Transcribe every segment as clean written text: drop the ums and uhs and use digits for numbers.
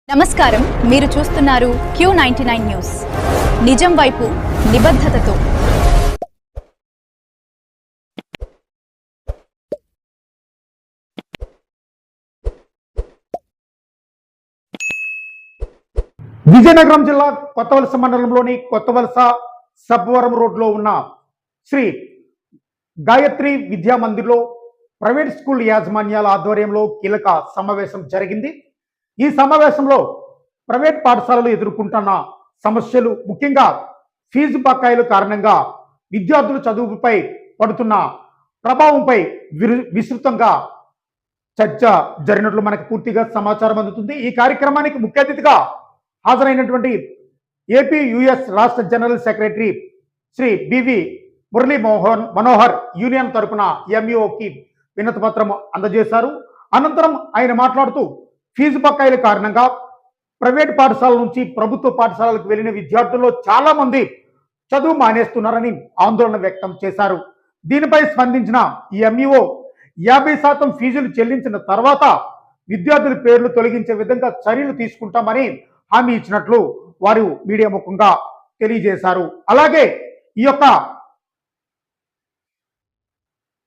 నమస్కారం, మీరు చూస్తున్నారు Q99 న్యూస్. నిజం వైపు నిబద్ధతతో. విజయనగరం జిల్లా కొత్తవలస మండలంలోని కొత్తవలస సబ్వరం రోడ్లో ఉన్న శ్రీ గాయత్రి విద్యా మందిర్లో ప్రైవేట్ స్కూల్ యాజమాన్యాల ఆధ్వర్యంలో కీలక సమావేశం జరిగింది. ఈ సమావేశంలో ప్రైవేట్ పాఠశాలలు ఎదుర్కొంటున్న సమస్యలు, ముఖ్యంగా ఫీజు బకాయిల కారణంగా విద్యార్థుల చదువుపై పడుతున్న ప్రభావంపై విస్తృతంగా చర్చ జరిగినట్లు మనకు పూర్తిగా సమాచారం అందుతుంది. ఈ కార్యక్రమానికి ముఖ్య అతిథిగా హాజరైనటువంటి ఏపీ యుఎస్ రాష్ట్ర general secretary Shri BV Murali Manohar union తరపున ఎంఈఓకి వినతి పత్రం అందజేశారు. అనంతరం ఆయన మాట్లాడుతూ ఫీజు బకాయిల కారణంగా ప్రైవేట్ పాఠశాలల నుంచి ప్రభుత్వ పాఠశాలలకు వెళ్లిన విద్యార్థుల్లో చాలా మంది చదువు మానేస్తున్నారని ఆందోళన వ్యక్తం చేశారు. దీనిపై స్పందించిన ఈ ఎంఈఓ 50% ఫీజులు చెల్లించిన తర్వాత విద్యార్థుల పేర్లు తొలగించే విధంగా చర్యలు తీసుకుంటామని హామీ ఇచ్చినట్లు వారు మీడియా ముఖంగా తెలియజేశారు. అలాగే ఈ యొక్క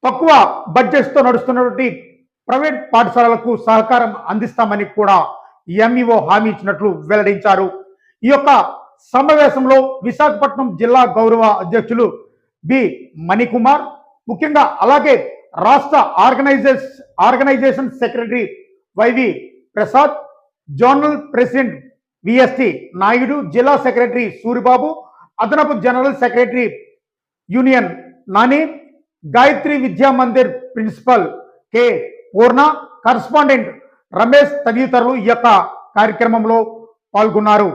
తక్కువ బడ్జెట్తో నడుస్తున్నటువంటి ప్రైవేట్ పాఠశాలలకు సహకారం అందిస్తామని కూడా ఎంఈఓ హామీ ఇచ్చినట్లు వెల్లడించారు. ఈ యొక్క సమావేశంలో విశాఖపట్నం జిల్లా గౌరవ అధ్యక్షులు బి మణికుమార్, ముఖ్యంగా అలాగే రాష్ట్ర organisation secretary YV Prasad, zonal president VST Naidu, జిల్లా సెక్రటరీ సూరిబాబు, అదనపు general secretary union Nani, Gayatri Vidya Mandir principal K Purna, correspondent Ramesh తదితరులు ఈ యొక్క కార్యక్రమంలో పాల్గొన్నారు.